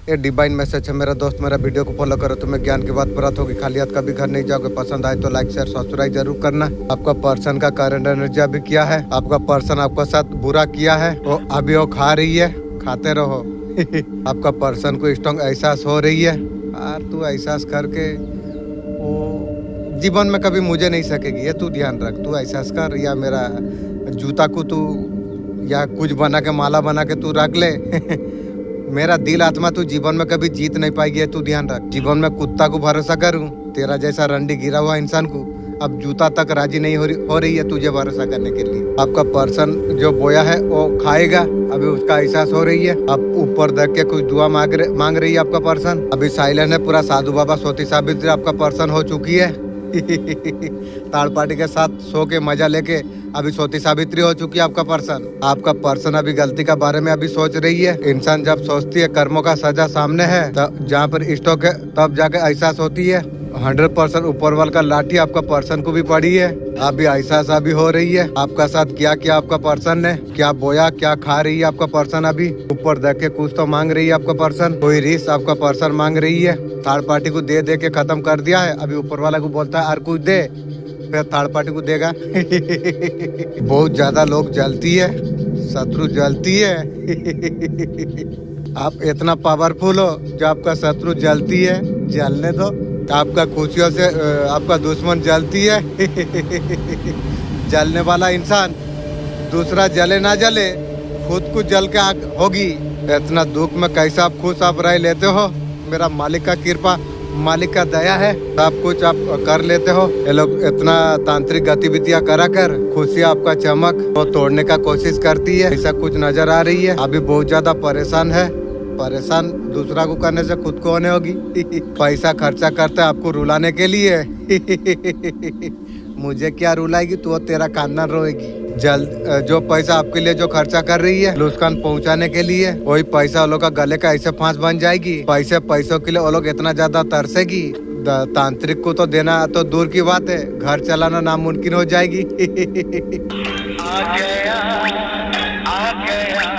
ये divine message है मेरा दोस्त। मेरा वीडियो को फॉलो करो, तुम्हें ज्ञान की बात प्राप्त होगी। खाली हाथ कभी घर नहीं जाओगे। पसंद आए तो लाइक शेयर सब्सक्राइब जरूर करना। आपका पर्सन का करंट एनर्जी अभी क्या है? आपका पर्सन आपका साथ बुरा किया है, वो अभी वो खा रही है, खाते रहो। आपका पर्सन को स्ट्रॉन्ग एहसास हो रही है यार, तू एहसास करके वो जीवन में कभी मुझे नहीं सकेगी, ये तू ध्यान रख। तू एहसास कर, या मेरा जूता को तू या कुछ बना के माला बना के तू रख ले। मेरा दिल आत्मा तू जीवन में कभी जीत नहीं पाएगी, ये तू ध्यान रख। जीवन में कुत्ता को भरोसा करूं, तेरा जैसा रंडी गिरा हुआ इंसान को अब जूता तक राजी नहीं हो रही है तुझे भरोसा करने के लिए। आपका पर्सन जो बोया है वो खाएगा, अभी उसका एहसास हो रही है। अब ऊपर देख के कुछ दुआ मांग रही है आपका पर्सन। अभी साइलेंट है, पूरा साधु बाबा सोती साबित्री आपका पर्सन हो चुकी है। थर्ड पार्टी के साथ सो के मजा लेके अभी सोती साबित्री हो चुकी है आपका पर्सन। आपका पर्सन अभी गलती का बारे में अभी सोच रही है। इंसान जब सोचती है कर्मों का सजा सामने है, तब जहाँ पर स्टॉक है तब जाके एहसास होती है। 100% ऊपर वाल का लाठी आपका पर्सन को भी पड़ी है। अभी एहसास अभी हो रही है आपका साथ क्या किया आपका पर्सन ने, क्या बोया क्या खा रही है आपका पर्सन। अभी ऊपर देख के कुछ तो मांग रही है आपका पर्सन, कोई रिस आपका पर्सन मांग रही है। थर्ड पार्टी को दे के खत्म कर दिया है। अभी ऊपर वाला को बोलता है और कुछ दे, फिर थर्ड पार्टी को देगा। बहुत ज्यादा लोग जलती है, शत्रु जलती है। आप इतना पावरफुल हो जो आपका शत्रु जलती है, जलने दो। आपका खुशियों से आपका दुश्मन जलती है। जलने वाला इंसान दूसरा जले ना जले, खुद को जल के आग होगी। इतना दुख में कैसा आप खुश आप रह लेते हो। मेरा मालिक का कृपा, मालिक का दया है, सब कुछ आप कर लेते हो। ये लोग इतना तांत्रिक गतिविधियां करा कर खुशी आपका चमक वो तोड़ने का कोशिश करती है, ऐसा कुछ नजर आ रही है। अभी बहुत ज्यादा परेशान है। परेशान दूसरा को करने से खुद को होने होगी। पैसा खर्चा करता है आपको रुलाने के लिए। मुझे क्या रुलाएगी तू, तेरा खानदान रोएगी। जल्द जो पैसा आपके लिए जो खर्चा कर रही है नुकसान पहुंचाने के लिए, वही पैसा वो लोग का गले का ऐसे फांस बन जाएगी। पैसों के लिए वो लोग इतना ज्यादा तरसेगी। तांत्रिक को तो देना तो दूर की बात है, घर चलाना नामुमकिन हो जाएगी। आ गया, आ गया,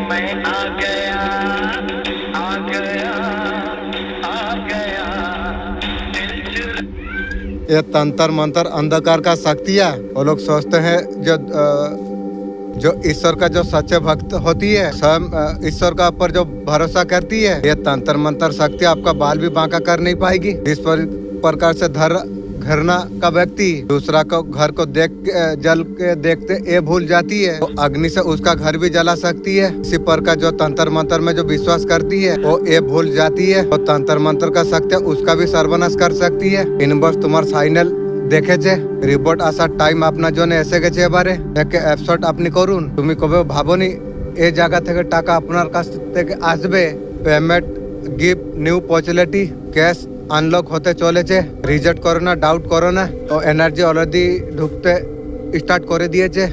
मैं आ गया, आ गया, आ गया। ये तंत्र मंत्र अंधकार का शक्तियाँ वो लोग सोचते हैं जो ईश्वर का जो सच्चे भक्त होती है, स्वयं ईश्वर का ऊपर जो भरोसा करती है, ये तंत्र मंत्र शक्ति आपका बाल भी बांका कर नहीं पाएगी। इस प्रकार से घरना का व्यक्ति दूसरा को घर को जल के देखते ये भूल जाती है, वो अग्नि से उसका घर भी जला सकती है। इसी प्रकार जो तंत्र मंत्र में जो विश्वास करती है वो ये भूल जाती है, और तंत्र मंत्र का शक्ति उसका भी सर्वनाश कर सकती है। इन बस तुम्हार फाइनल देखे रिपोर्ट आसा टाइम अपना जो ने ऐसे के बारे एक एपिसोड अपनी करुन तुम्हें कभी भावनी ए जगह থেকে টাকা আপনার কাছ থেকে আসবে। Payment give new popularity cash unlock होते चलेছে। रिजेक्ट करो ना, डाउट करो ना, और एनर्जी ऑलरेडी ढुकते स्टार्ट कर दिए।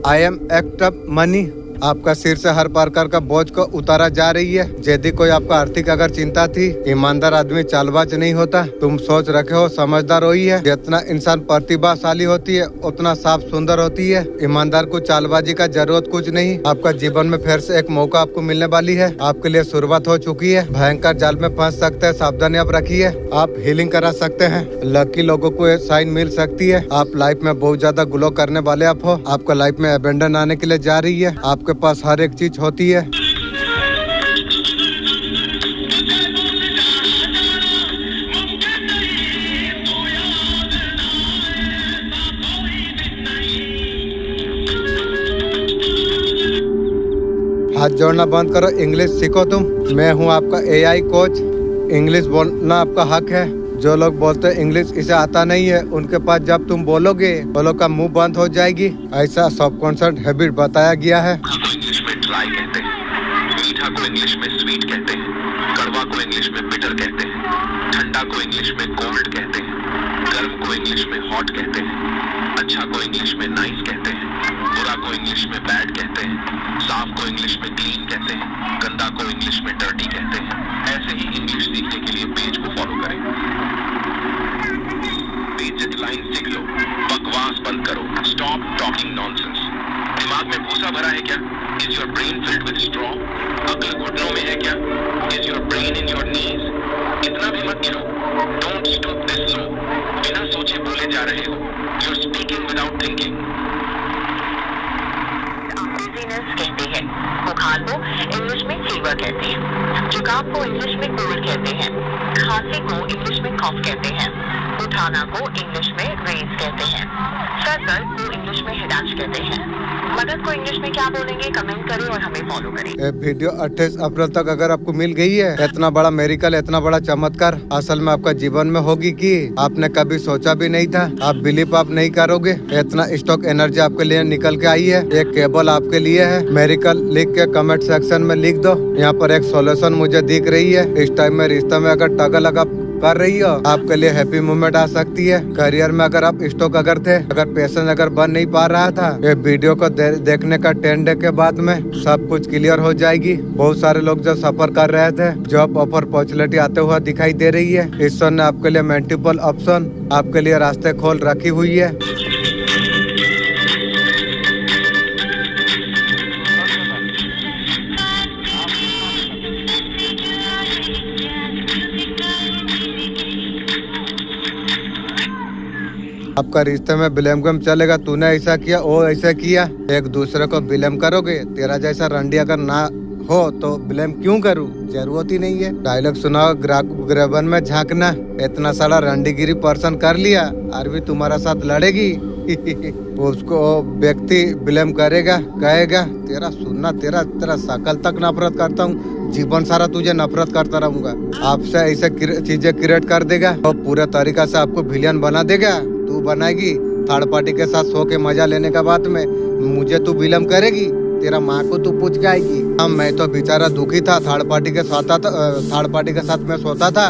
I am act of money आपका सिर से हर प्रकार का बोझ को उतारा जा रही है। यदि कोई आपका आर्थिक अगर चिंता थी, ईमानदार आदमी चालबाज नहीं होता। तुम सोच रखे हो समझदार होई है। जितना इंसान प्रतिभाशाली होती है उतना साफ सुंदर होती है। ईमानदार को चालबाजी का जरूरत कुछ नहीं। आपका जीवन में फिर से एक मौका आपको मिलने वाली है। आपके लिए शुरुआत हो चुकी है। भयंकर जाल में फंस सकते हैं, सावधानी आप रखिए। आप हीलिंग करा सकते हैं। लकी लोगों को साइन मिल सकती है। आप लाइफ में बहुत ज्यादा ग्लो करने वाले आप हो। आपका लाइफ में अबेंडन आने के लिए जा रही है। आपके पास हर एक चीज होती है। हाथ जोड़ना बंद करो, इंग्लिश सीखो तुम। मैं हूँ आपका AI कोच। इंग्लिश बोलना आपका हक है। जो लोग बोलते हैं इंग्लिश इसे आता नहीं है, उनके पास जब तुम बोलोगे वो लोग का मुंह बंद हो जाएगी। ऐसा सबकॉन्शियस हैबिट बताया गया है। इंग्लिश में ड्राई कहते हैं, मीठा को इंग्लिश में स्वीट कहते हैं, कड़वा को इंग्लिश में बिटर कहते हैं, ठंडा को इंग्लिश में कोल्ड कहते हैं, गर्म को इंग्लिश में हॉट कहते हैं, अच्छा को इंग्लिश में नाइस कहते हैं, बुरा को इंग्लिश में बैड कहते हैं, साफ को इंग्लिश में क्लीन कहते हैं, गंदा को इंग्लिश में डर्टी कहते हैं। ऐसे ही इंग्लिश सीखने के लिए पेज को फॉलो करें। बेसिक लाइन सीख लो, बकवास बंद करो, स्टॉप टॉकिंग नॉनसेंस। दिमाग में भूसा भरा है क्या? Is your brain filled with straw? अक्ल बुखार को इंग्लिश में फीवर कहते हैं, जुकाम को इंग्लिश में कोल्ड कहते हैं, खांसी को इंग्लिश में कॉफ कहते हैं, उठाना को इंग्लिश में रेज कहते हैं, सर दर्द को इंग्लिश में हेडेक कहते हैं। मदद को इंग्लिश में क्या बोलेंगे, कमेंट करें और हमें फॉलो करें। ये वीडियो 28 अप्रैल तक अगर आपको मिल गई है, इतना बड़ा मेरिकल, इतना बड़ा चमत्कार असल में आपका जीवन में होगी कि आपने कभी सोचा भी नहीं था। आप बिलीव आप नहीं करोगे, इतना स्टॉक एनर्जी आपके लिए निकल के आई है। एक केबल आपके लिए है। मेरिकल लिख के कमेंट सेक्शन में लिख दो। यहाँ पर एक सॉल्यूशन मुझे दिख रही है। इस टाइम में रिश्ते में अगर टगल लगा कर रही हो, आपके लिए हैप्पी मोमेंट आ सकती है। करियर में अगर आप स्टॉक अगर थे, अगर पैशन अगर बन नहीं पा रहा था, ये वीडियो को देखने का 10 डे के बाद में सब कुछ क्लियर हो जाएगी। बहुत सारे लोग जो सफर कर रहे थे, जॉब ऑफर अपॉर्चुनिटी आते हुआ दिखाई दे रही है। ईश्वर ने आपके लिए मल्टीपल ऑप्शन आपके लिए रास्ते खोल रखी हुई है। आपका रिश्ते में ब्लेम गेम चलेगा। तूने ऐसा किया, वो ऐसा किया, एक दूसरे को ब्लेम करोगे। तेरा जैसा रंडी अगर ना हो तो ब्लेम क्यों करूं, जरूरत ही नहीं है। डायलॉग सुनाओ, ग्रेबन में झांकना। इतना सारा रंडीगिरी पर्सन कर लिया और भी तुम्हारा साथ लड़ेगी। उसको व्यक्ति ब्लेम करेगा, कहेगा तेरा सुनना, तेरा शकल तक नफरत करता हूँ, जीवन सारा तुझे नफरत करता रहूंगा। आपसे ऐसे चीजें क्रिएट कर देगा और पूरे तरीका से आपको विलियन बना देगा। तू बनाएगी थर्ड पार्टी के साथ सो के मजा लेने का बाद में मुझे तू विलम करेगी। तेरा माँ को तू पूछ के आएगी। हाँ, मैं तो बेचारा दुखी था, थर्ड पार्टी के साथ मैं सोता था।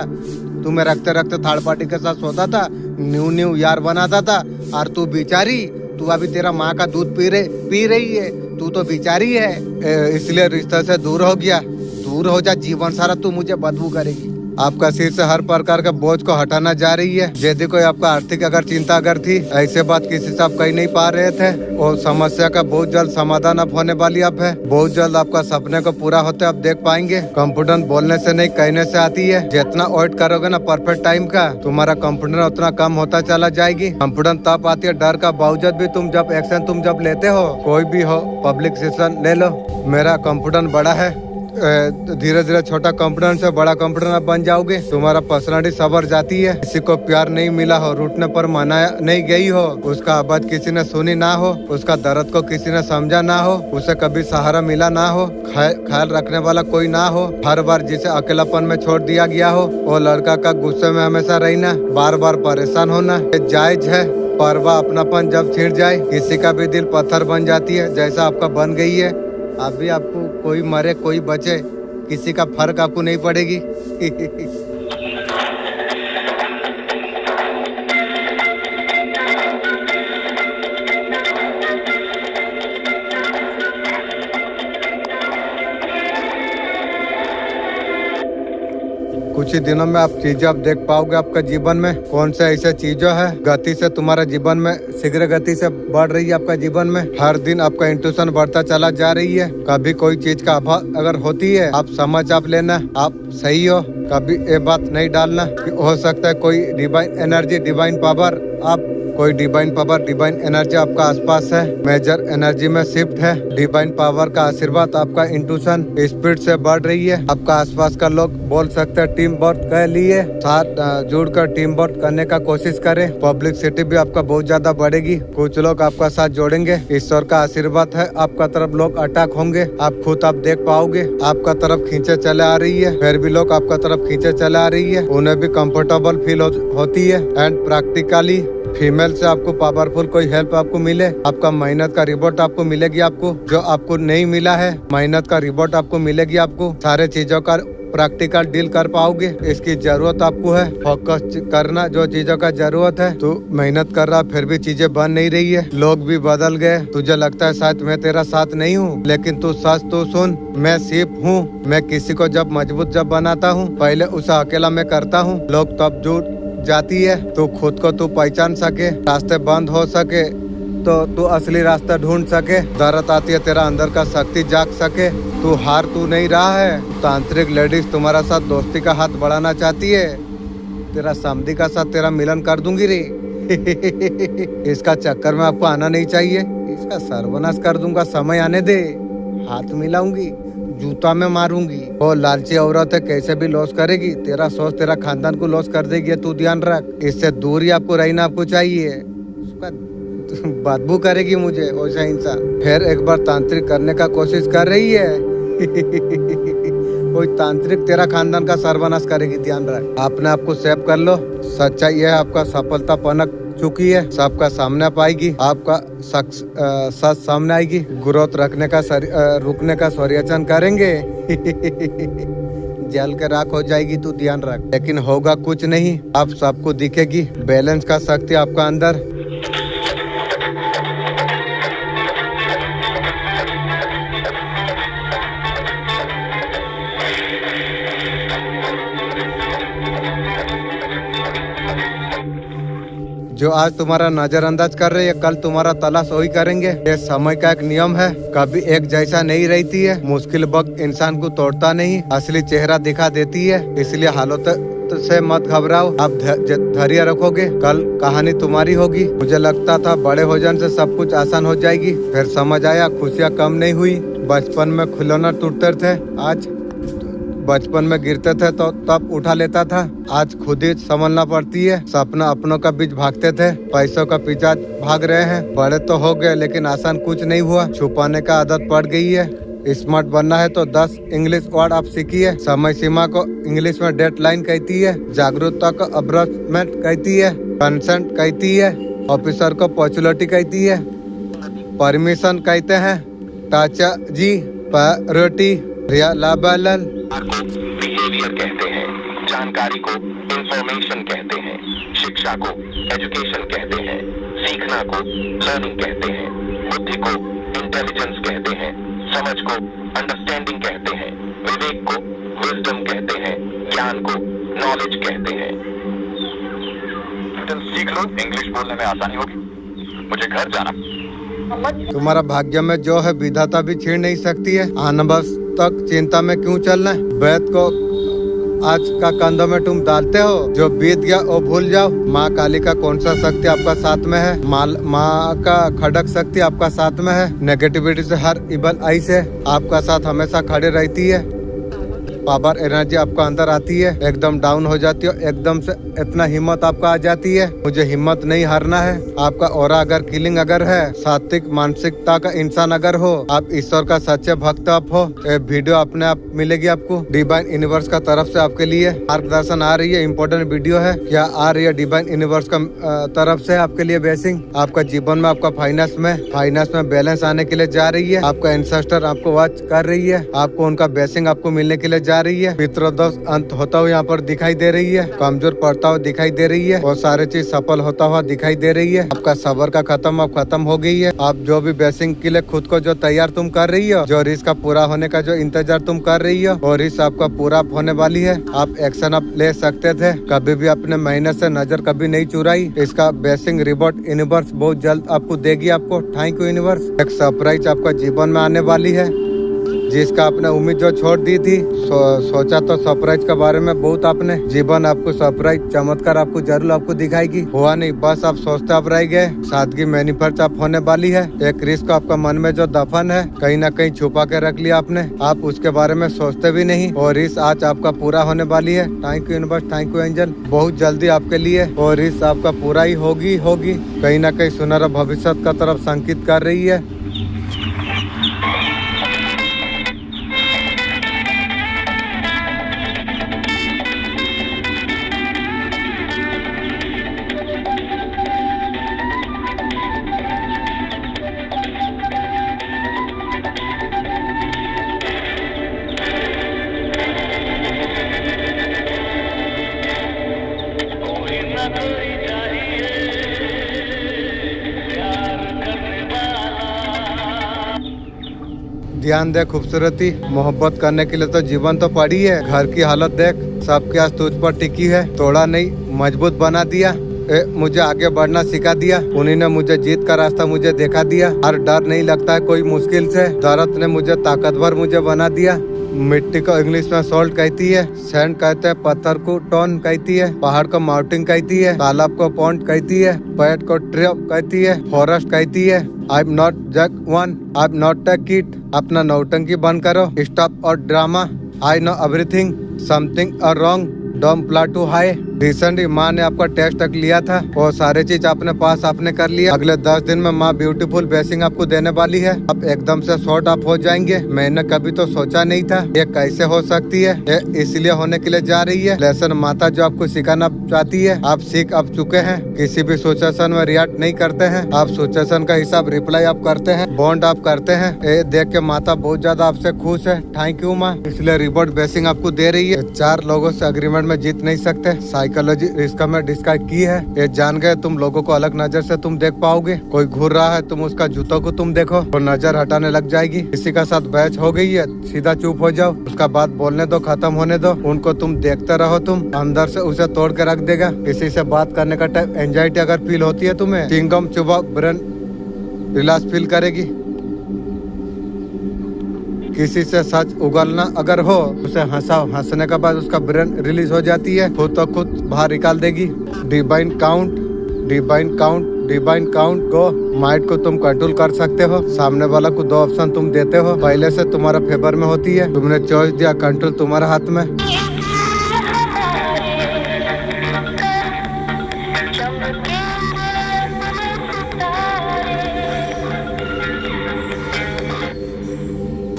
तू मैं रखते रखते थर्ड पार्टी के साथ सोता था, न्यू यार बनाता था। और तू बेचारी, तू अभी तेरा माँ का दूध पी रही है। तू तो बेचारी है, इसलिए रिश्ते से दूर हो गया। दूर हो जा, जीवन सारा तू मुझे बदबू करेगी। आपका सिर से हर प्रकार का बोझ को हटाना जा रही है। यदि कोई आपका आर्थिक अगर चिंता अगर थी, ऐसे बात किसी से आप कह नहीं पा रहे थे, वो समस्या का बहुत जल्द समाधान अब होने वाली अब है। बहुत जल्द आपका सपने को पूरा होते आप देख पाएंगे। कॉन्फिडेंस बोलने से नहीं, कहने से आती है। जितना वेट करोगे ना परफेक्ट टाइम का, तुम्हारा कॉन्फिडेंस उतना कम होता चला जाएगी। कॉन्फिडेंस तब आती है डर का बावजूद भी तुम जब एक्शन जब लेते हो, कोई भी हो, पब्लिक सेशन ले लो। मेरा कॉन्फिडेंस बड़ा है। धीरे धीरे छोटा कॉन्फिडेंस से बड़ा कॉन्फिडेंस आप बन जाओगे। तुम्हारा पर्सनालिटी सवर जाती है। किसी को प्यार नहीं मिला हो, रूठने पर मनाया नहीं गई हो, उसका आवाज किसी ने सुनी ना हो, उसका दर्द को किसी ने समझा ना हो, उसे कभी सहारा मिला ना हो, ख्याल रखने वाला कोई ना हो, हर बार जिसे अकेलापन में छोड़ दिया गया हो, वो लड़का का गुस्से में हमेशा रहना, बार बार परेशान होना जायज है। परवा अपनापन जब छिड़ जाए, किसी का भी दिल पत्थर बन जाती है, जैसा आपका बन गई है। अभी आपको कोई मरे कोई बचे, किसी का फर्क आपको नहीं पड़ेगी। कुछ ही दिनों में आप चीजें आप देख पाओगे आपका जीवन में कौन से ऐसे चीजों है गति से तुम्हारा जीवन में शीघ्र गति से बढ़ रही है। आपका जीवन में हर दिन आपका इंट्यूशन बढ़ता चला जा रही है। कभी कोई चीज का अभाव अगर होती है, आप समझ आप लेना आप सही हो। कभी ये बात नहीं डालना कि हो सकता है कोई डिवाइन एनर्जी, डिवाइन पावर, आप कोई डिवाइन पावर, डिवाइन एनर्जी आपका आसपास है। मेजर एनर्जी में शिफ्ट है। डिवाइन पावर का आशीर्वाद आपका इंट्यूशन स्पीड से बढ़ रही है। आपका आसपास का लोग बोल सकते हैं टीम वर्क के लिए साथ जुड़कर टीम वर्क करने का कोशिश करें। पब्लिसिटी भी आपका बहुत ज्यादा बढ़ेगी। कुछ लोग आपका साथ जोड़ेंगे। ईश्वर का आशीर्वाद है। आपका तरफ लोग अटैक होंगे, आप खुद आप देख पाओगे। आपका तरफ खींचे चले आ रही है, फिर भी लोग आपका तरफ खींचे चले आ रही है। उन्हें भी कंफर्टेबल फील होती है। एंड प्रैक्टिकली फीमेल से आपको पावरफुल कोई हेल्प आपको मिले, आपका मेहनत का रिवॉर्ड आपको मिलेगी। आपको जो आपको नहीं मिला है, मेहनत का रिवॉर्ड आपको मिलेगी। आपको सारे चीजों का प्रैक्टिकल डील कर पाओगे। इसकी जरूरत आपको है। फोकस करना, जो चीजों का जरूरत है। तू मेहनत कर रहा फिर भी चीजें बन नहीं रही है। लोग भी बदल गए। तुझे लगता है शायद मैं तेरा साथ नहीं हूँ, लेकिन तू सच तो सुन, मैं सिर्फ हूँ। मैं किसी को जब मजबूत जब बनाता हूँ, पहले उसे अकेला मैं करता हूँ। लोग तब जुट जाती है तो खुद को तू पहचान सके, रास्ते बंद हो सके तो तू असली रास्ता ढूंढ सके। दर्द आती है तेरा अंदर का शक्ति जाग सके। तू हार तू नहीं रहा है। तांत्रिक लेडीज तुम्हारा साथ दोस्ती का हाथ बढ़ाना चाहती है। तेरा समधी का साथ तेरा मिलन कर दूंगी रे। इसका चक्कर में आपको आना नहीं चाहिए। इसका सर्वनाश कर दूंगा। समय आने दे, हाथ मिलाऊंगी, जूता में मारूंगी। वो लालची औरत है, कैसे भी लॉस करेगी। तेरा सोच तेरा खानदान को लॉस कर देगी, तू ध्यान रख। इससे दूर ही आपको रहना आपको चाहिए। उसका बदबू करेगी मुझे वैसा इंसान। फिर एक बार तांत्रिक करने का कोशिश कर रही है। कोई तांत्रिक तेरा खानदान का सर्वनाश करेगी, ध्यान रख। आपने आपको सेव कर लो। सच्चाई यह आपका सफलता पनक चुकी है, सबका सामने पाएगी। आपका सच सामने आएगी। ग्रोथ रखने का रुकने का स्वरियाचन करेंगे। जल के राख हो जाएगी, तू ध्यान रख। लेकिन होगा कुछ नहीं, आप सबको दिखेगी बैलेंस का शक्ति आपका अंदर। जो आज तुम्हारा नजरअंदाज कर रहे हैं, कल तुम्हारा तलाश वही करेंगे। ये समय का एक नियम है, कभी एक जैसा नहीं रहती है। मुश्किल वक्त इंसान को तोड़ता नहीं, असली चेहरा दिखा देती है। इसलिए हालत से मत घबराओ, आप धैर्य रखोगे, कल कहानी तुम्हारी होगी। मुझे लगता था बड़े हो जाने से सब कुछ आसान हो जाएगी, फिर समझ आया खुशियाँ कम नहीं हुई। बचपन में खिलौना टूटते थे, आज बचपन में गिरते थे तो तब उठा लेता था, आज खुद ही संभलना पड़ती है। सपना अपनों का बीच भागते थे, पैसों का पीछा भाग रहे हैं। बड़े तो हो गए लेकिन आसान कुछ नहीं हुआ, छुपाने का आदत पड़ गई है। स्मार्ट बनना है तो 10 इंग्लिश वर्ड आप सीखिए। समय सीमा को इंग्लिश में डेडलाइन कहती है, जागरूकता को अब्रॉचमेंट कहती है, कंसेंट कहती है, ऑफिसर को पॉपुलरिटी कहती है, परमिशन कहते हैं, टाचा जी पैरोटी रियालाबलन को बिहेवियर कहते हैं, जानकारी को इंफॉर्मेशन कहते हैं, शिक्षा को एजुकेशन कहते हैं, सीखना को लर्निंग कहते हैं, बुद्धि को इंटेलिजेंस कहते हैं, समझ को अंडरस्टैंडिंग कहते हैं, विवेक को विजडम कहते हैं, ज्ञान को नॉलेज कहते हैं। सीख लो, इंग्लिश बोलने में आसानी होगी। मुझे घर जाना। तुम्हारा भाग्य में जो है विधाता भी छीन नहीं सकती है। आनबस तक चिंता में क्यों चलना है। वैद को आज का कंधों में तुम डालते हो, जो बीत गया वो भूल जाओ। माँ काली का कौन सा शक्ति आपका साथ में है। माँ का खड़क शक्ति आपका साथ में है। नेगेटिविटी से हर इबल आई से आपका साथ हमेशा खड़े रहती है। पावर एनर्जी आपका अंदर आती है, एकदम डाउन हो जाती है, एकदम से इतना हिम्मत आपका आ जाती है। मुझे हिम्मत नहीं हारना है। आपका ऑरा अगर किलिंग अगर है, सात्विक मानसिकता का इंसान अगर हो, आप ईश्वर का सच्चे भक्त आप हो। ये वीडियो अपने आप मिलेगी आपको डिवाइन यूनिवर्स का तरफ से आपके लिए मार्गदर्शन आ रही है। इम्पोर्टेंट वीडियो है, क्या आ रही है डिवाइन यूनिवर्स का तरफ से आपके लिए ब्लेसिंग। आपका जीवन में आपका फाइनेंस में बैलेंस आने के लिए जा रही है। आपका एंसेस्टर आपको वॉच कर रही है, आपको उनका ब्लेसिंग आपको मिलने के लिए जा रही है। पितृदोष अंत होता हुआ यहाँ पर दिखाई दे रही है, कमजोर पड़ता हुआ दिखाई दे रही है, और सारे चीज सफल होता हुआ दिखाई दे रही है। आपका सबर का खत्म अब खत्म हो गई है। आप जो भी ब्लेसिंग के लिए खुद को जो तैयार तुम कर रही हो, जो रिस्क का पूरा होने का जो इंतजार तुम कर रही हो, और रिस्क आपका पूरा होने वाली है। आप एक्शन आप ले सकते थे, कभी भी अपने मेहनत से नजर कभी नहीं चुराई। इसका ब्लेसिंग रिवॉर्ड यूनिवर्स बहुत जल्द आपको देगी। आपको थैंक यू यूनिवर्स। एक सरप्राइज आपका जीवन में आने वाली है, जिसका आपने उम्मीद जो छोड़ दी थी। सोचा तो सरप्राइज के बारे में बहुत आपने, जीवन आपको सरप्राइज चमत्कार आपको जरूर आपको दिखाएगी। हुआ नहीं, बस आप सोचते आप रह गए। सादगी मैनिफेस्ट आप होने वाली है। एक रिस्क आपका मन में जो दफन है, कहीं ना कहीं छुपा के रख लिया आपने, आप उसके बारे में सोचते भी नहीं, और रिस्क आज आपका पूरा होने वाली है। Thank you universe, thank you angel. बहुत जल्दी आपके लिए और रिस्क आपका पूरा ही होगी। कहीं ना कहीं सुनहरा भविष्य का तरफ संकेत कर रही है। ध्यान दे, खूबसूरती मोहब्बत करने के लिए तो जीवन तो पड़ी है। घर की हालत देख, सबके आज तुझ पर टिकी है। तोड़ा नहीं, मजबूत बना दिया। मुझे आगे बढ़ना सिखा दिया। उन्हीं ने मुझे जीत का रास्ता मुझे दिखा दिया। हर डर नहीं लगता है कोई मुश्किल से। दर्द ने मुझे ताकतवर मुझे बना दिया। मिट्टी को इंग्लिश में सॉल्ट कहती है, सैंड कहते हैं, पत्थर को टोन कहती है, पहाड़ को माउंटेन कहती है, तालाब को पॉन्ड कहती है, पेड़ को ट्री कहती है, फॉरेस्ट कहती है। I am not jug one, I am not a kid. अपना नौटंकी बंद करो, स्टॉप और drama. I know everything, something are wrong, don't ply to high. Recently माँ ने आपका टेस्ट तक लिया था, वो सारे चीज अपने पास आपने कर लिया। अगले 10 दिन में माँ ब्यूटीफुल ब्लेसिंग आपको देने वाली है। अब एकदम से शॉर्ट अप हो जाएंगे। मैंने कभी तो सोचा नहीं था ये कैसे हो सकती है। ये इसलिए होने के लिए जा रही है। लेसन माता जो आपको सिखाना चाहती है आप सीख अब चुके हैं। किसी भी सिचुएशन में रिएक्ट नहीं करते हैं आप, सिचुएशन का हिसाब रिप्लाई आप करते हैं, बॉन्ड आप करते हैं। ये देख के माता बहुत ज्यादा आपसे खुश है। थैंक यू माँ, इसलिए रिवॉर्ड ब्लेसिंग आपको दे रही है। 4 लोगों से एग्रीमेंट में जीत नहीं सकते। साइकोलॉजी इसका में डिस्क्राइब की है। ये जान गए तुम लोगों को अलग नजर से तुम देख पाओगे। कोई घूर रहा है तुम उसका जूतों को तुम देखो तो नजर हटाने लग जाएगी। किसी का साथ बहस हो गई है सीधा चुप हो जाओ, उसका बात बोलने दो, खत्म होने दो। उनको तुम देखते रहो, तुम अंदर से उसे तोड़ के रख देगा। किसी से बात करने का टाइम एंजाइटी अगर फील होती है तुम्हें, चिंगम चुबाओ, ब्रेन रिलैक्स फील करेगी। किसी से सच उगलना अगर हो उसे हंसाओ, हंसने के बाद उसका ब्रेन रिलीज हो जाती है, खुद तो खुद बाहर निकाल देगी। Divine count, divine count, divine count को माइंड को तुम कंट्रोल कर सकते हो। सामने वाला को 2 ऑप्शन तुम देते हो, पहले से तुम्हारा फेवर में होती है, तुमने चॉइस दिया, कंट्रोल तुम्हारे हाथ में।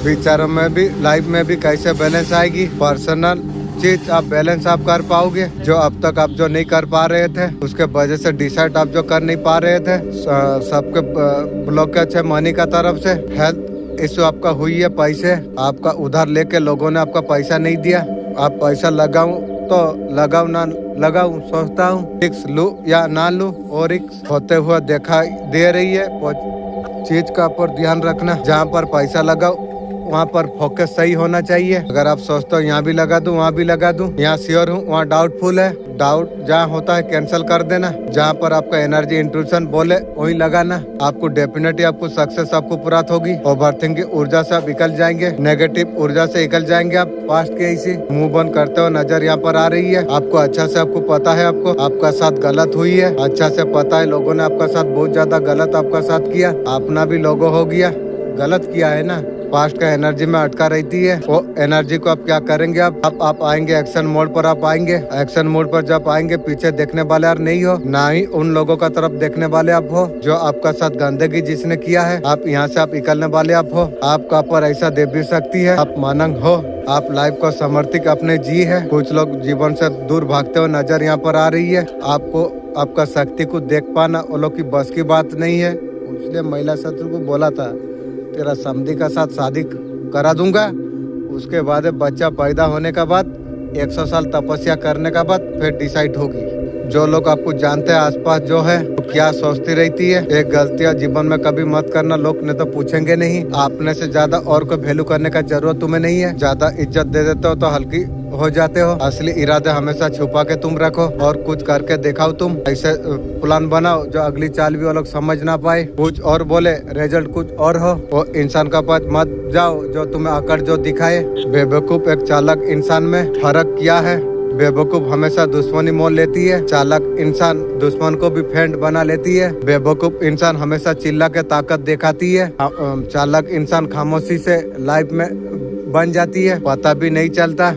विचारों में भी लाइफ में भी कैसे बैलेंस आएगी। पर्सनल चीज आप बैलेंस आप कर पाओगे, जो अब तक आप जो नहीं कर पा रहे थे उसके वजह से डिसाइड आप जो कर नहीं पा रहे थे। सबके ब्लॉकेज है मनी का तरफ से। हेल्थ इश्यू आपका हुई है, पैसे आपका उधार लेके लोगों ने आपका पैसा नहीं दिया। आप पैसा लगाऊं तो लगाऊ ना लगाऊं सोचता हूँ, रिक्स लूं या ना लूं, और रिक्स होते हुए दिखाई दे रही है। चीज का पर ध्यान रखना, जहाँ पर पैसा लगाओ वहाँ पर फोकस सही होना चाहिए। अगर आप सोचते हो यहाँ भी लगा दूं वहाँ भी लगा दूं, यहाँ श्योर हूँ वहाँ डाउटफुल है, डाउट जहाँ होता है कैंसिल कर देना। जहाँ पर आपका एनर्जी इंट्रूशन बोले वही लगाना। आपको डेफिनेटली आपको सक्सेस आपको प्राप्त होगी। ओवरथिंकिंग ऊर्जा से आप निकल जाएंगे, नेगेटिव ऊर्जा से निकल जाएंगे आप। पास्ट के ऐसी मुंह बंद करते हो, नजर यहाँ पर आ रही है। आपको अच्छा से आपको पता है आपको आपका साथ गलत हुई है, अच्छा से पता है लोगों ने आपका साथ बहुत ज्यादा गलत आपका साथ किया, अपना भी लोगो हो गया, गलत किया है ना। पास्ट का एनर्जी में अटका रहती है, वो एनर्जी को आप क्या करेंगे आप आएंगे एक्शन मोड पर। आप आएंगे एक्शन मोड पर, जब आएंगे पीछे देखने वाले यार नहीं हो, ना ही उन लोगों का तरफ देखने वाले आप हो जो आपका साथ गंदगी जिसने किया है। आप यहाँ से आप निकलने वाले आप हो। आपका पर ऐसा दे भी सकती है, आप मानंग हो, आप लाइफ को समर्थित अपने जी है। कुछ लोग जीवन से दूर भागते हुए नजर यहाँ पर आ रही है। आपको आपका शक्ति को देख पाना वो लोग की बस की बात नहीं है। इसलिए महिला शत्रु को बोला था तेरा समधी का साथ शादी करा दूंगा, उसके बाद बच्चा पैदा होने का बाद 100 साल तपस्या करने का बाद फिर डिसाइड होगी। जो लोग आपको जानते हैं आसपास जो है तो क्या सोचती रहती है, एक गलतियां जीवन में कभी मत करना। लोग ने तो पूछेंगे नहीं, आपने से ज्यादा और को वैल्यू करने का जरूरत तुम्हें नहीं है। ज्यादा इज्जत दे देते हो तो हल्की हो जाते हो। असली इरादे हमेशा छुपा के तुम रखो और कुछ करके दिखाओ। तुम ऐसे प्लान बनाओ जो अगली चाल भी वो लोग समझ ना पाए, कुछ और बोले रिजल्ट कुछ और हो। वो इंसान का पास मत जाओ जो तुम्हें अकड़ जो दिखाए। बेवकूफ एक चालाक इंसान में फर्क क्या है। बेवकूफ हमेशा दुश्मनी मोल लेती है, चालाक इंसान दुश्मन को भी फ्रेंड बना लेती है। बेवकूफ इंसान हमेशा चिल्ला के ताकत दिखाती है, चालाक इंसान खामोशी से लाइफ में बन जाती है, पता भी नहीं चलता।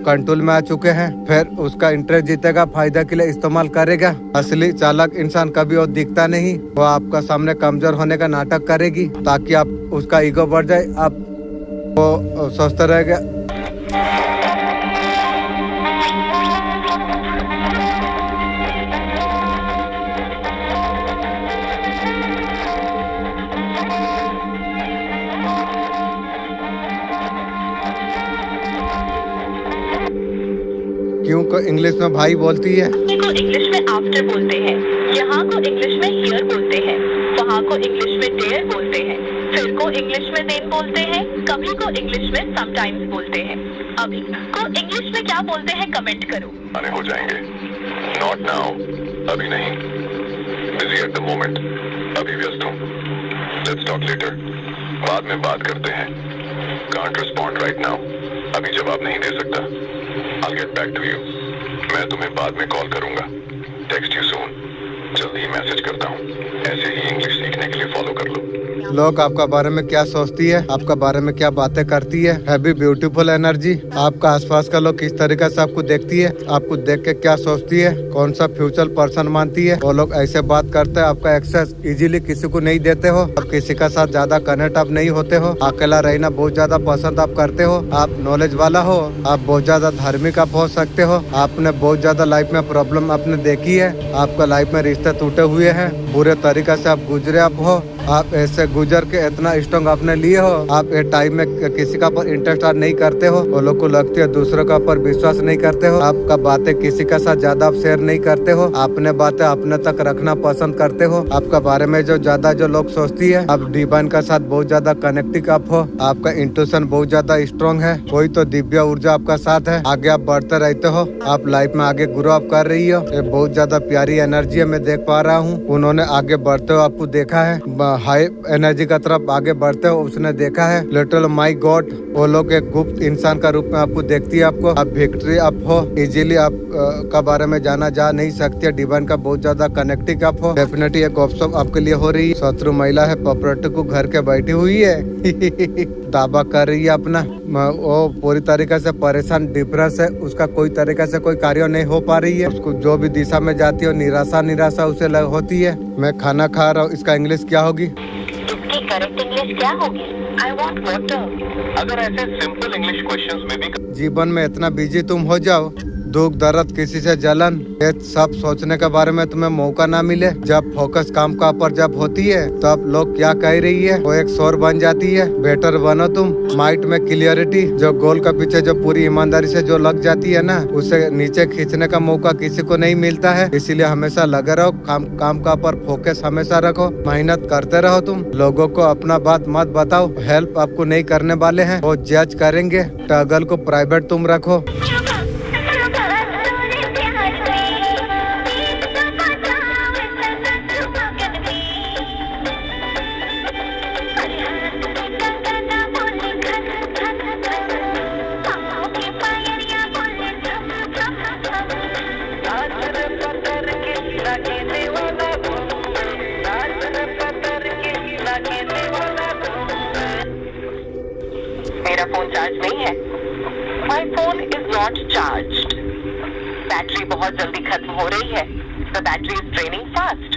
कंट्रोल में आ चुके हैं, फिर उसका इंटरेस्ट जीतेगा, फायदा के लिए इस्तेमाल करेगा। असली चालाक इंसान कभी और दिखता नहीं, वो आपका सामने कमजोर होने का नाटक करेगी ताकि आप उसका ईगो बढ़ जाए, आप वो सोचते रहेगा। क्यों को इंग्लिश में भाई बोलती है, को इंग्लिश में आफ्टर बोलते हैं, यहाँ को इंग्लिश में हियर बोलते हैं, वहाँ को इंग्लिश में डेयर बोलते हैं, फिर को इंग्लिश में देन बोलते हैं, कभी को इंग्लिश में समटाइम्स बोलते हैं। अभी को इंग्लिश में क्या बोलते हैं कमेंट करो। आने हो जाएंगे, नॉट नाउ, अभी नहीं, बिजी एट द मोमेंट, अभी व्यस्त हूँ, लेट्स टॉक लेटर, बाद में बात करते हैं, कांट रिस्पॉन्ड राइट नाउ, अभी जवाब नहीं दे सकता, I'll get back to you, मैं तुम्हें बाद में कॉल करूंगा, टेक्स्ट यू सून, जल्दी ही मैसेज करता हूँ। ऐसे ही इंग्लिश सीखने के लिए फॉलो कर लो। लोग आपका बारे में क्या सोचती है, आपका बारे में क्या बातें करती है। Heavy beautiful energy. आपका आसपास का लोग किस तरीके से आपको देखती है, आपको देख के क्या सोचती है, कौन सा फ्यूचर पर्सन मानती है। वो लोग ऐसे बात करते हैं। आपका एक्सेस इजीली किसी को नहीं देते हो। आप किसी का साथ ज्यादा कनेक्ट आप नहीं होते हो। अकेला रहना बहुत ज्यादा पसंद आप करते हो। आप नॉलेज वाला हो। आप बहुत ज्यादा धार्मिक आप हो सकते हो। आपने बहुत ज्यादा लाइफ में प्रॉब्लम आपने देखी है। आपका लाइफ में रिश्ते टूटे हुए हैं। बुरे तरीके से आप गुजरे आप हो। आप ऐसे गुजर के इतना स्ट्रॉन्ग आपने लिए हो। आप ये टाइम में किसी का पर इंटरेस्ट नहीं करते हो। वो लोग को लगती है दूसरों का पर विश्वास नहीं करते हो। आपका बातें किसी का साथ ज्यादा आप शेयर नहीं करते हो। अपने बातें अपने तक रखना पसंद करते हो। आपका बारे में जो ज्यादा जो लोग सोचती है, आप डिवाइन का साथ बहुत ज्यादा कनेक्टिव आप हो। आपका इंट्यूशन बहुत ज्यादा स्ट्रॉन्ग है। कोई तो दिव्य ऊर्जा आपका साथ है। आगे आप बढ़ते रहते हो। आप लाइफ में आगे ग्रो अप कर रही हो। ये बहुत ज्यादा प्यारी एनर्जी है, मैं देख पा रहा हूँ। उन्होंने आगे बढ़ते हो आपको देखा है। हाई एनर्जी का तरफ आगे बढ़ते हो उसने देखा है। लिटिल माई गॉड, वो लोग एक गुप्त इंसान का रूप में आपको देखती है। आपको आप विक्ट्री आप हो। इजीली आप का बारे में जाना जा नहीं सकती है। डिवाइन का बहुत ज्यादा कनेक्टिव आप हो। डेफिनेटली एक ऑप्शन आपके लिए हो रही है। शत्रु महिला है, प्रॉपर्टी को घर के बैठी हुई है दावा कर रही है अपना। वो पूरी तरीके से परेशान, डिप्रेस है। उसका कोई तरीके से कोई कार्य नहीं हो पा रही है। उसको जो भी दिशा में जाती है निराशा उसे होती है। मैं खाना खा रहा हूँ, इसका इंग्लिश क्या होगी? इसकी करेक्ट इंग्लिश क्या होगी? I want water. अगर ऐसे सिंपल इंग्लिश क्वेश्चंस में भी जीवन में इतना बिजी तुम हो जाओ, दुख दर्द किसी से जलन, ये सब सोचने के बारे में तुम्हें मौका ना मिले। जब फोकस काम का पर जब होती है तब लोग क्या कह रही है वो एक शोर बन जाती है। बेटर बनो तुम। माइंड में क्लियरिटी, जो गोल का पीछे जो पूरी ईमानदारी से जो लग जाती है ना, उसे नीचे खींचने का मौका किसी को नहीं मिलता है। इसीलिए हमेशा लगे रहो। काम का पर फोकस हमेशा रखो। मेहनत करते रहो। तुम लोगों को अपना बात मत बताओ। हेल्प आपको नहीं करने वाले हैं, वो जज करेंगे। टगल को प्राइवेट तुम रखो। मेरा फोन चार्ज नहीं है। My phone is not charged. Battery बहुत जल्दी खत्म हो रही है। The battery is draining fast.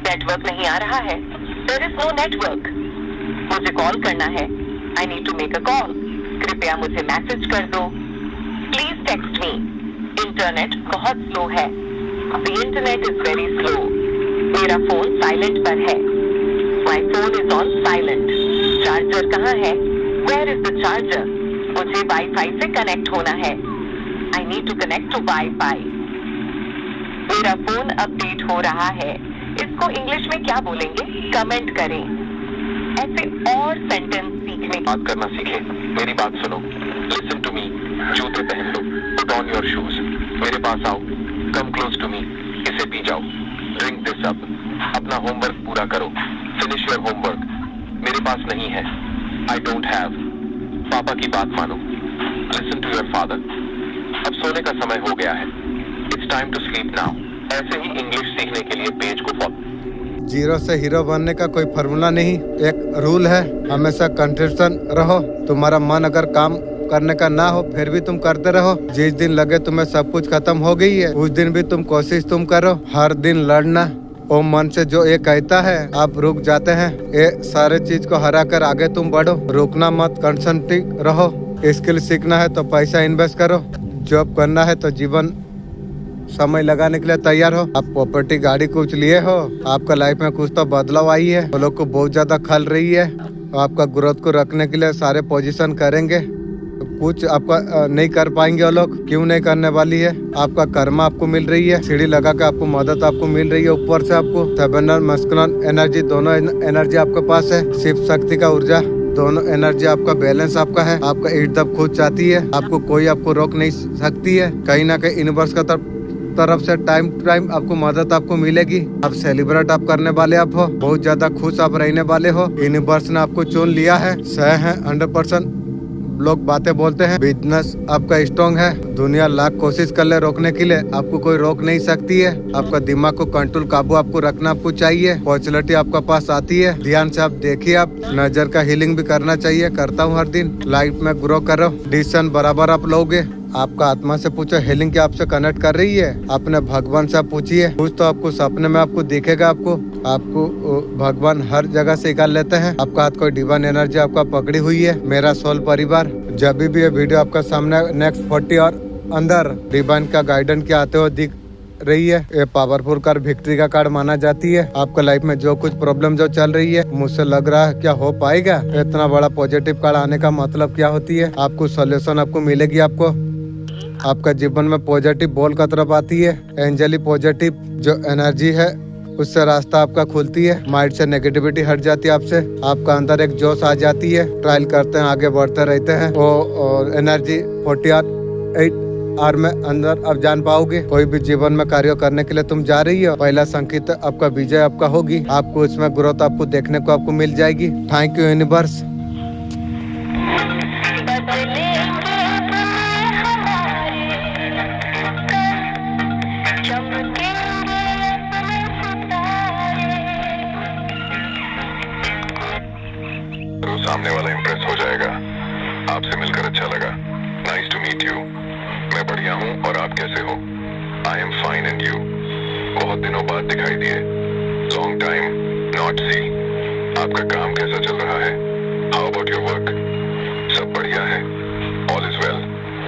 Network नहीं आ रहा है। There is no network. मुझे कॉल करना है। I need to make a call. कृपया मुझे मैसेज कर दो। Please text me. इंटरनेट बहुत स्लो है। The internet is very slow. मेरा फोन साइलेंट पर है। My phone is on silent. Charger कहाँ है? Where is the charger? मुझे वाईफाई से कनेक्ट होना है। I need to connect to Wi-Fi. मेरा फोन अपडेट हो रहा है। इसको इंग्लिश में क्या बोलेंगे? कमेंट करें। ऐसे और सेंटेंस सीखने बात करना सीखे। मेरी बात सुनो। Listen to me. जूते पहन लो। Put on your shoes. मेरे पास आओ। Come close to me. इसे पी जाओ। Drink this up. अपना होमवर्क पूरा करो। Finish your homework. मेरे पास नहीं है। I don't have. पापा की बात मानो। Listen to your father. अब सोने का समय हो गया है। It's time to sleep now. ऐसे ही इंग्लिश सीखने के लिए पेज को फॉलो। जीरो से हीरो बनने का कोई फॉर्मूला नहीं, एक रूल है। हमेशा कंसिस्टेंट रहो। तुम्हारा मन अगर काम करने का ना हो फिर भी तुम करते रहो। जिस दिन लगे तुम्हें सब कुछ खत्म हो गई है उस दिन भी तुम कोशिश तुम करो। हर दिन लड़ना। ओ मन से जो ये कहता है आप रुक जाते हैं। ये सारे चीज को हरा कर आगे तुम बढ़ो। रुकना मत, कंसंट्रेट रहो। स्किल सीखना है तो पैसा इन्वेस्ट करो। जॉब करना है तो जीवन समय लगाने के लिए तैयार हो। आप प्रॉपर्टी गाड़ी कुछ लिए हो, आपका लाइफ में कुछ तो बदलाव आई है। वो लोग को बहुत ज्यादा खल रही है। आपका ग्रोथ को रखने के लिए सारे पोजीशन करेंगे। कुछ आपका नहीं कर पाएंगे वो लोग। क्यों नहीं करने वाली है? आपका कर्मा आपको मिल रही है। सीढ़ी लगा के आपको मदद आपको मिल रही है ऊपर से। आपको फेमिनिन मस्कुलिन एनर्जी दोनों एनर्जी आपके पास है। शिव शक्ति का ऊर्जा दोनों एनर्जी आपका बैलेंस आपका है। आपका एकदम खुद चाहती है। आपको कोई आपको रोक नहीं सकती है। कहीं ना कहीं यूनिवर्स का तरफ से टाइम आपको मदद आपको मिलेगी। आप सेलिब्रेट आप करने वाले आप हो। बहुत ज्यादा खुश आप रहने वाले हो। यूनिवर्स ने आपको चुन लिया है। सह है 100%। सब लोग बातें बोलते हैं बिजनेस आपका स्ट्रॉन्ग है, दुनिया लाख कोशिश कर ले रोकने के लिए, आपको कोई रोक नहीं सकती है। आपका दिमाग को कंट्रोल काबू आपको रखना आपको चाहिए। अपॉर्चुनिटी आपका पास आती है, ध्यान से आप देखिए। आप नजर का हीलिंग भी करना चाहिए, करता हूँ हर दिन। लाइफ में ग्रो करो, डिसीजन बराबर आप लोगे। आपका आत्मा से पूछो हीलिंग क्या आपसे कनेक्ट कर रही है। अपने भगवान से आप पूछिए, कुछ तो आपको सपने में आपको दिखेगा। आपको भगवान हर जगह से निकाल लेते हैं। आपका हाथ कोई डिवाइन एनर्जी आपका पकड़ी हुई है। मेरा सोल परिवार, जब भी ये वीडियो आपका सामने नेक्स्ट 40 और अंदर डिवाइन का गाइडेंस क्या आते हुए दिख रही है, ये पावरफुल कार्ड विक्ट्री का कार्ड माना जाती है। आपका लाइफ में जो कुछ प्रॉब्लम जो चल रही है, मुझसे लग रहा है क्या हो पाएगा। इतना बड़ा पॉजिटिव कार्ड आने का मतलब क्या होती है, आपको सोल्यूशन आपको मिलेगी। आपका जीवन में पॉजिटिव बोल का तरफ आती है। एंजली पॉजिटिव जो एनर्जी है उससे रास्ता आपका खुलती है। माइंड से नेगेटिविटी हट जाती है आपसे। आपका अंदर एक जोश आ जाती है। ट्रायल करते हैं, आगे बढ़ते रहते हैं। और एनर्जी 48 आर में अंदर अब जान पाओगे। कोई भी जीवन में कार्य करने के लिए तुम जा रही हो, पहला संकेत आपका विजय आपका होगी। आपको इसमें ग्रोथ आपको देखने को आपको मिल जाएगी। Thank you universe. सामने वाला इम्प्रेस हो जाएगा। आपसे मिलकर अच्छा लगा। Nice to meet you. मैं बढ़िया हूँ और आप कैसे हो? I am fine and you. बहुत दिनों बाद दिखाई दिए। Long time not see. आपका काम कैसा चल रहा है? How about your work? सब बढ़िया है? All is well.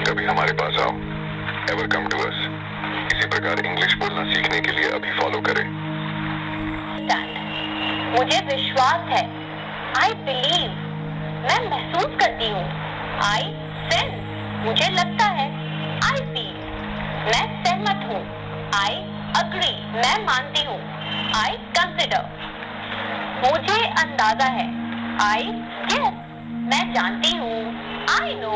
कभी हमारे पास आओ। Ever come to us. इसी प्रकार इंग्लिश बोलना सीखने के लिए अभी फॉलो करें। मुझे विश्वास है। I believe. मैं महसूस करती हूँ। I sense. मुझे लगता है। I feel. मैं सहमत हूँ। I agree. मैं मानती हूँ। I consider. मुझे अंदाजा है। I guess. मैं जानती हूँ। I know.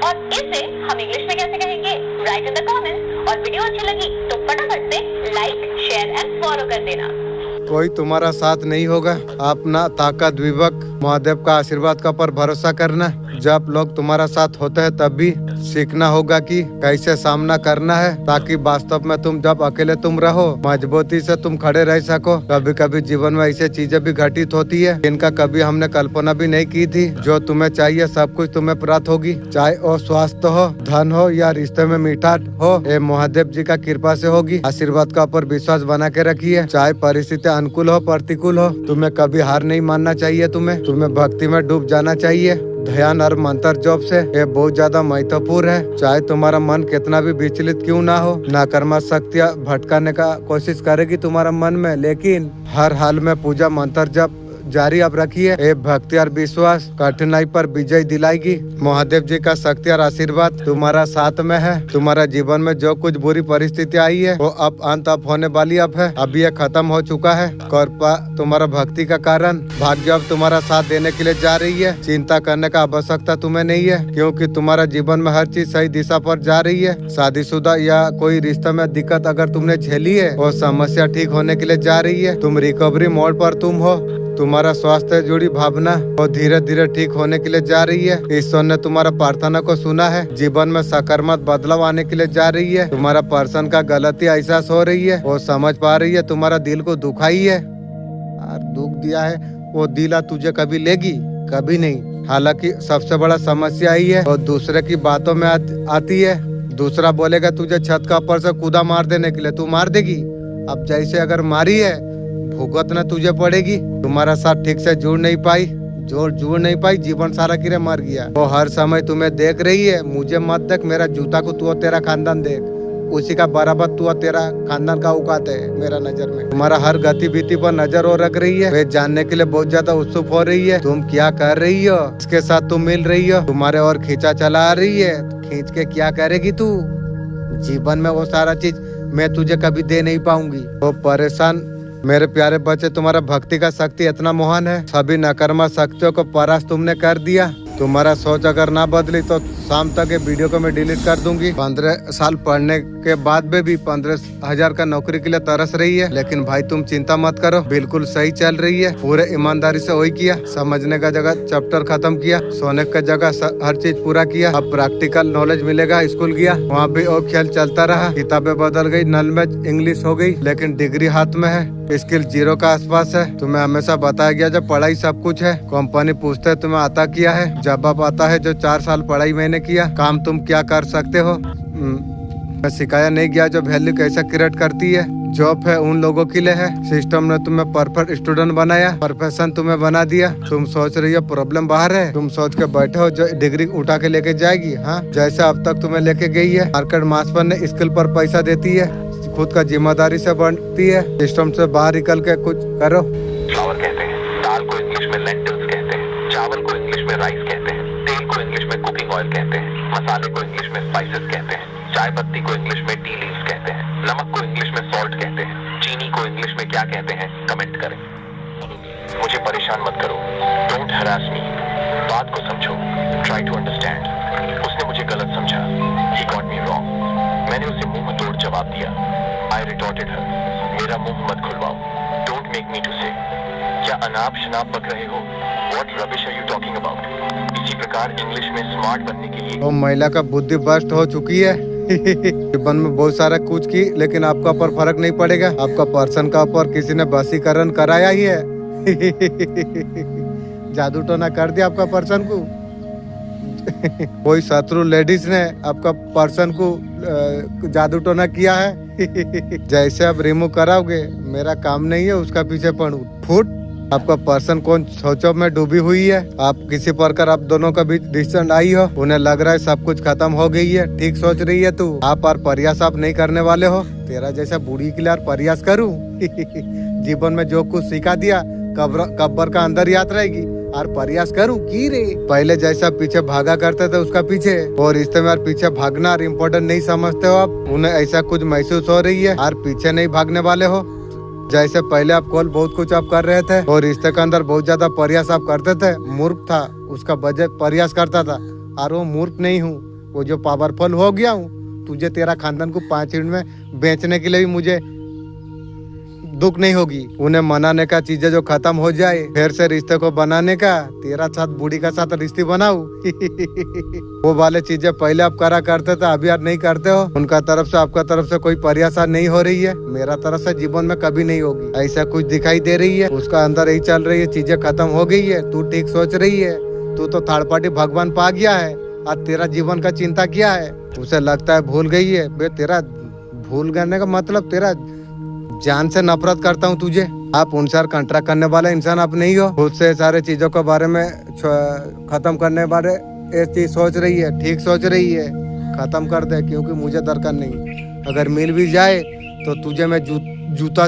और इसे हम इंग्लिश में कैसे कहेंगे? Write in the comments. और वीडियो अच्छी लगी तो फटाफट से लाइक, शेयर एंड फॉलो कर देना। कोई तुम्हारा साथ नहीं होगा। अपना ताकत विवेक महादेव का आशीर्वाद का पर भरोसा करना। जब लोग तुम्हारा साथ होते हैं तब भी सीखना होगा कि कैसे सामना करना है, ताकि वास्तव में तुम जब अकेले तुम रहो मजबूती से तुम खड़े रह सको। कभी कभी जीवन में ऐसी चीजें भी घटित होती है जिनका कभी हमने कल्पना भी नहीं की थी। जो तुम्हें चाहिए सब कुछ तुम्हें प्राप्त होगी, चाहे वो स्वास्थ्य हो, धन हो या रिश्ते में मीठास हो, ये महादेव जी का कृपा से होगी। आशीर्वाद का ऊपर विश्वास बना के रखिए। चाहे परिस्थिति अनुकूल हो प्रतिकूल हो, तुम्हें कभी हार नहीं मानना चाहिए। तुम्हें भक्ति में डूब जाना चाहिए। ध्यान और मंत्र जप से ये बहुत ज्यादा महत्वपूर्ण है। चाहे तुम्हारा मन कितना भी विचलित क्यों ना हो, नकारात्मक शक्तियाँ भटकाने का कोशिश करेगी तुम्हारा मन में, लेकिन हर हाल में पूजा मंत्र जप जारी आप रखिए। ये भक्ति और विश्वास कठिनाई पर विजय दिलाएगी। महादेव जी का शक्ति और आशीर्वाद तुम्हारा साथ में है। तुम्हारा जीवन में जो कुछ बुरी परिस्थिति आई है वो अब अंत अब होने वाली अब है। अभी ये खत्म हो चुका है। कृपा तुम्हारा भक्ति का कारण भाग्य अब तुम्हारा साथ देने के लिए जा रही है। चिंता करने का आवश्यकता तुम्हें नहीं है, क्योंकि तुम्हारा जीवन में हर चीज सही दिशा पर जा रही है। शादीशुदा या कोई रिश्ते में दिक्कत अगर तुमने झेली है वो समस्या ठीक होने के लिए जा रही है। तुम रिकवरी मोड पर तुम हो। तुम्हारा स्वास्थ्य से जुड़ी भावना और धीरे धीरे ठीक होने के लिए जा रही है। ईश्वर ने तुम्हारा प्रार्थना को सुना है। जीवन में सकारात्मक बदलाव आने के लिए जा रही है। तुम्हारा पर्सन का गलती एहसास हो रही है, वो समझ पा रही है तुम्हारा दिल को दुखाई है और दुख दिया है। वो दिला तुझे कभी लेगी? कभी नहीं। हालांकि सबसे बड़ा समस्या ही है और दूसरे की बातों में आती है। दूसरा बोलेगा तुझे छत का ऊपर से कूदा मार देने के लिए, तू मार देगी? अब जैसे अगर मारी है भुगतना तुझे पड़ेगी। तुम्हारा साथ ठीक से जुड़ नहीं पाई, जीवन सारा किरे मर गया। वो हर समय तुम्हें देख रही है। मुझे मत देख, मेरा जूता को तू और तेरा खानदान देख, उसी का बराबर तू और तेरा खानदान का औकात है मेरा नजर में। तुम्हारा हर गतिविधि पर नजर और रख रही है। वे जानने के लिए बहुत ज्यादा उत्सुक हो रही है तुम क्या कर रही हो, इसके साथ तुम मिल रही हो, तुम्हारे और खींचा चला आ रही है। खींच के क्या करेगी तू? जीवन में वो सारा चीज मैं तुझे कभी दे नहीं पाऊंगी। वो परेशान मेरे प्यारे बच्चे, तुम्हारा भक्ति का शक्ति इतना महान है। सभी नकारात्मक शक्तियों को परास्त तुमने कर दिया। तुम्हारा सोच अगर ना बदली तो शाम तक ये वीडियो को मैं डिलीट कर दूंगी। 15 साल पढ़ने के बाद में भी 15,000 का नौकरी के लिए तरस रही है, लेकिन भाई तुम चिंता मत करो, बिल्कुल सही चल रही है। पूरे ईमानदारी से वही किया, समझने का जगह चैप्टर खत्म किया, सोने का जगह हर चीज पूरा किया। अब प्रैक्टिकल नॉलेज मिलेगा। स्कूल गया, वहाँ भी और खेल चलता रहा, किताबें बदल गई, नल में इंग्लिश हो गई, लेकिन डिग्री हाथ में है, स्किल 0 का आसपास है। तुम्हें हमेशा बताया गया जब पढ़ाई सब कुछ है। कंपनी पूछते है तुम्हें आता क्या है, जवाब आता है जो 4 साल पढ़ाई मैंने किया। काम तुम क्या कर सकते हो, मैं सिखाया नहीं गया जो वैल्यू कैसे क्रिएट करती है। जॉब है उन लोगों के लिए है, सिस्टम ने तुम्हें परफेक्ट स्टूडेंट बनाया, प्रोफेशन तुम्हें बना दिया। तुम सोच रही हो प्रॉब्लम बाहर है, तुम सोच के बैठे हो जो डिग्री उठा के लेके जाएगी। हाँ, जैसे अब तक तुम्हें लेके गई है। मार्केट मास पर ने स्किल पर पैसा देती है, खुद का जिम्मेदारी से बनती है। सिस्टम से बाहर निकल के कुछ करो। फ्लावर कहते हैं, दाल को इंग्लिश में लेंटिल्स कहते हैं, चावल को इंग्लिश में राइस कहते हैं, तेल को इंग्लिश में कुकिंग ऑयल कहते हैं, मसाले को इंग्लिश में स्पाइसेस कहते हैं, चाय पत्ती को इंग्लिश में टी लीव्स कहते हैं, नमक को इंग्लिश में सॉल्ट कहते हैं, चीनी को इंग्लिश में क्या कहते हैं कमेंट करें। मुझे परेशान मत करो, डोंट हरास मी, बात को समझो, ट्राई टू अंडरस्टैंड। उसने मुझे गलत समझा, ही गॉट मी रॉन्ग। मैंने उसे मुंह तोड़ जवाब दिया, आई रिटॉर्टेड हर, मेरा मुंह मत खुलवाओ, don't make me to say. क्या अनाप शनाप बक रहे हो, what rubbish are you talking about. इसी प्रकार इंग्लिश में स्मार्ट बनने के लिए वो महिला का बुद्धि भ्रष्ट हो चुकी है। जीवन में बहुत सारा कुछ की, लेकिन आपका ऊपर फर्क नहीं पड़ेगा। आपका पर्सन का ऊपर किसी ने वशीकरण कराया ही है। जादू टोना कर दिया आपका पर्सन को। कोई शत्रु लेडीज ने आपका पर्सन को जादू टोना किया है। जैसे आप रिमूव कराओगे, मेरा काम नहीं है उसका पीछे पड़ू। फुट आपका पर्सन कौन सोचो में डूबी हुई है। आप किसी प्रकार आप दोनों का बीच डिस्टेंस आई हो, उन्हें लग रहा है सब कुछ खत्म हो गई है। ठीक सोच रही है तू। आप और प्रयास आप नहीं करने वाले हो। तेरा जैसा बूढ़ी के लिए प्रयास करूं। जीवन में जो कुछ सिखा दिया कब्र का अंदर याद रहेगी। और प्रयास करूं की रे। पहले जैसा पीछे भागा करते थे उसका पीछे, और रिश्ते में पीछे भागना और इम्पोर्टेंट नहीं समझते हो आप। उन्हें ऐसा कुछ महसूस हो रही है और पीछे नहीं भागने वाले हो। जैसे पहले आप कॉल बहुत कुछ आप कर रहे थे और रिश्ते के अंदर बहुत ज्यादा प्रयास आप करते थे। मूर्ख था, उसका बजट प्रयास करता था, और वो मूर्ख नहीं हूँ, वो जो पावरफुल हो गया हूँ। तुझे तेरा खानदान को 5 मिनट में बेचने के लिए भी मुझे दुख नहीं होगी। उन्हें मनाने का चीजें जो खत्म हो जाए, फिर से रिश्ते को बनाने का। तेरा साथ बूढ़ी का साथ रिश्ते बनाऊ। वो वाले चीजें पहले आप करा करते थे, अभी आप नहीं करते हो। उनका तरफ से आपका तरफ से कोई प्रयास नहीं हो रही है। मेरा तरफ से जीवन में कभी नहीं होगी। ऐसा कुछ दिखाई दे रही है, उसका अंदर यही चल रही है, चीजें खत्म हो गई है। तू ठीक सोच रही है, तू तो थर्ड पार्टी भगवान पा गया है। और तेरा जीवन का चिंता क्या है, उसे लगता है भूल गई है। बे तेरा भूल करने का मतलब तेरा जान से नफरत करता हूँ तुझे। आप उनसे कॉन्ट्रैक्ट करने वाला इंसान आप नहीं हो। खुद से सारे चीजों के बारे में खत्म करने बारे ये चीज सोच रही है। ठीक सोच रही है, खत्म कर दे, क्योंकि मुझे दरकार नहीं। अगर मिल भी जाए तो तुझे मैं जूता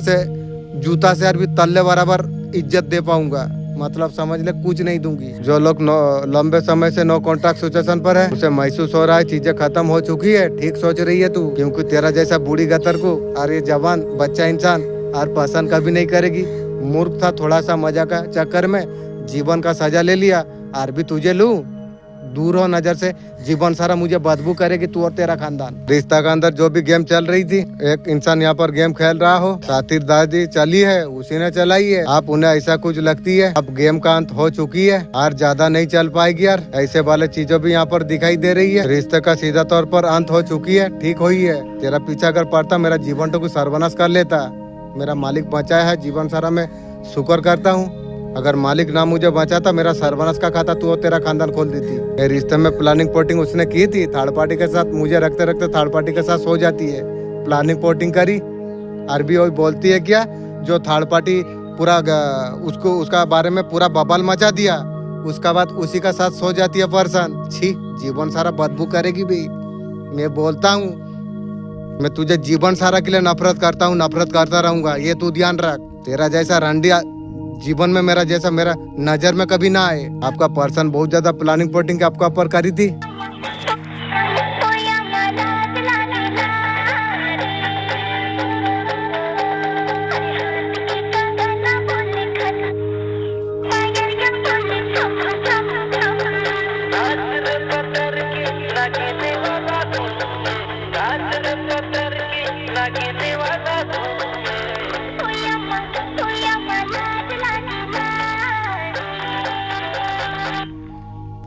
से और भी तल्ले बराबर इज्जत दे पाऊंगा। मतलब समझ ले, कुछ नहीं दूंगी। जो लोग लंबे समय से नो कॉन्ट्रैक्ट सिचुएशन पर है, उसे महसूस हो रहा है चीजें खत्म हो चुकी है। ठीक सोच रही है तू, क्योंकि तेरा जैसा बूढ़ी गतर को और ये जवान बच्चा इंसान और पसंद कभी नहीं करेगी। मूर्ख था, थोड़ा सा मजा का चक्कर में जीवन का सजा ले लिया। और भी तुझे लूं, दूर हो नजर से, जीवन सारा मुझे बदबू करेगी तू और तेरा खानदान। रिश्ता के अंदर जो भी गेम चल रही थी, एक इंसान यहाँ पर गेम खेल रहा हो, खातिरदारी चली है, उसी ने चलाई है। आप उन्हें ऐसा कुछ लगती है अब गेम का अंत हो चुकी है और ज्यादा नहीं चल पाएगी यार। ऐसे वाले चीजों भी यहाँ पर दिखाई दे रही है। रिश्ते का सीधा तौर पर अंत हो चुकी है, ठीक हुई है। तेरा पीछा अगर पड़ता, मेरा जीवन तो कुछ सर्वनाश कर लेता। मेरा मालिक बचाया है, जीवन सारा मैं शुक्र करता हूँ। अगर मालिक ना मुझे बचाता, मेरा सर्वनाश का खाता तू और तेरा खानदान खोल देती। ये रिश्ते में प्लानिंग पोटिंग उसने की थी, थर्ड पार्टी के साथ मुझे रखते रखते थर्ड पार्टी के साथ सो जाती है। प्लानिंग पोटिंग करी, अरबी वही बोलती है क्या, जो थर्ड पार्टी पूरा उसको उसका बारे में पूरा बवाल मचा दिया, उसका बाद उसी का साथ सो जाती है पर्सन। छी, जीवन सारा बदबू करेगी भी। मैं बोलता हूँ, मैं तुझे जीवन सारा के लिए नफरत करता हूँ, नफरत करता रहूंगा, ये तू ध्यान रख। तेरा जैसा रंडिया जीवन में मेरा जैसा मेरा नजर में कभी ना आए। आपका पर्सन बहुत ज्यादा प्लानिंग पोटिंग आपका ऊपर करी थी।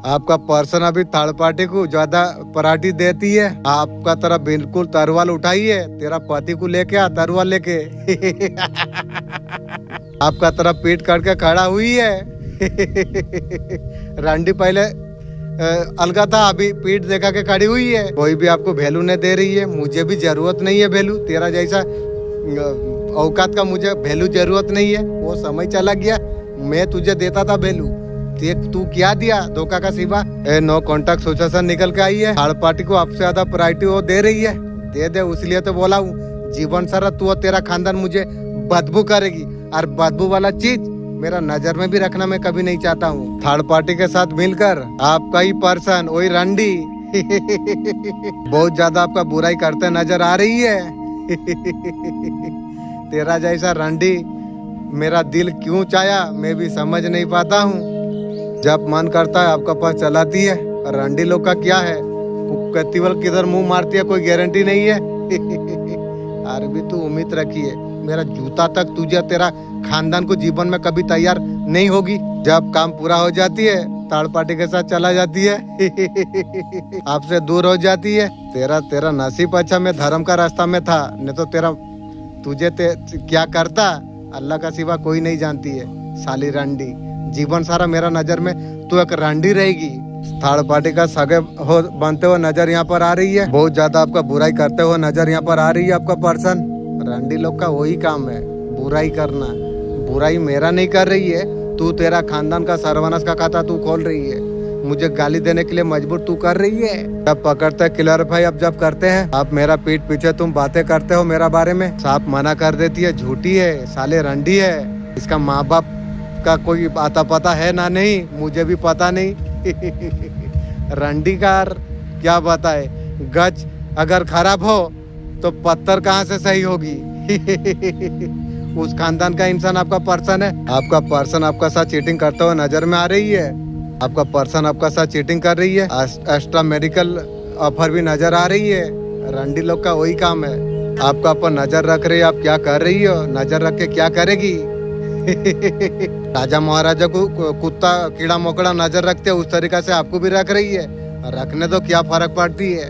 आपका पर्सन अभी थर्ड पार्टी को ज्यादा प्रायोरिटी देती है। आपका तरफ बिल्कुल तरवाल उठाइए, तेरा पति को लेके आ तरवाल लेके। आपका तरफ पीठ करके खड़ा हुई है। रंडी पहले अलगा था, अभी पीठ देखा के खड़ी हुई है। कोई भी आपको वैल्यू नहीं दे रही है, मुझे भी जरूरत नहीं है वैल्यू। तेरा जैसा औकात का मुझे वैल्यू जरूरत नहीं है। वो समय चला गया, मैं तुझे देता था वैल्यू, तू क्या दिया धोखा का सिवा। नो कॉन्टेक्ट सिचुएशन निकल के आई है। थर्ड पार्टी को आपसे ज्यादा प्रायोरिटी वो दे रही है। दे दे, इसलिए तो बोला हूँ जीवन सारा तू और तेरा खानदान मुझे बदबू करेगी, और बदबू वाला चीज मेरा नजर में भी रखना मैं कभी नहीं चाहता हूँ। थर्ड पार्टी के साथ मिलकर आपका ही पर्सन वही रंडी बहुत ज्यादा आपका बुराई करते नजर आ रही है। तेरा जैसा रंडी मेरा दिल क्यों चाया मैं भी समझ नहीं पाता हूँ। जब मन करता है आपका पास चलाती है। और रंडी लोग का क्या है, केवल किधर मुंह मारती है कोई गारंटी नहीं है। और भी तू उम्मीद रखी है, मेरा जूता तक तुझे तेरा खानदान को जीवन में कभी तैयार नहीं होगी। जब काम पूरा हो जाती है थर्ड पार्टी के साथ चला जाती है। आपसे दूर हो जाती है। तेरा नसीब अच्छा मैं धर्म का रास्ता में था, नहीं तो तेरा तुझे क्या करता अल्लाह का सिवा कोई नहीं जानती है। साली रंडी जीवन सारा मेरा नजर में तू एक रंडी रहेगी। थर्ड पार्टी का सगे हो बनते हुए नजर यहाँ पर आ रही है। बहुत ज्यादा आपका बुराई करते हुए नजर यहाँ पर आ रही है। आपका पर्सन रंडी लोग का वही काम है, बुराई करना। बुराई मेरा नहीं कर रही है, तू तेरा खानदान का सर्वनाश का खाता तू खोल रही है। मुझे गाली देने के लिए मजबूर तू कर रही है। जब पकड़ते हैं क्लैरिफाई अब जब करते हैं, आप मेरा पीठ पीछे तुम बातें करते हो मेरा बारे में, साफ मना कर देती है। झूठी है, साले रंडी है। इसका माँ बाप का कोई आता पता है ना, नहीं मुझे भी पता नहीं। रंडी का क्या बताए, गज अगर खराब हो तो पत्थर कहाँ से सही होगी। उस खानदान का इंसान आपका पर्सन है। आपका पर्सन आपका साथ चीटिंग करते हुए नजर में आ रही है। आपका पर्सन आपका साथ चीटिंग कर रही है। एक्स्ट्रा मेडिकल ऑफर भी नजर आ रही है। रंडी लोग का वही काम है। आपका ऊपर नजर रख रही है, आप क्या कर रही हो, नजर रख के क्या करेगी। राजा महाराजा को कुत्ता कीड़ा मकोड़ा नजर रखते हैं, उस तरीका से आपको भी रख रही है। रखने तो क्या फर्क पड़ती है।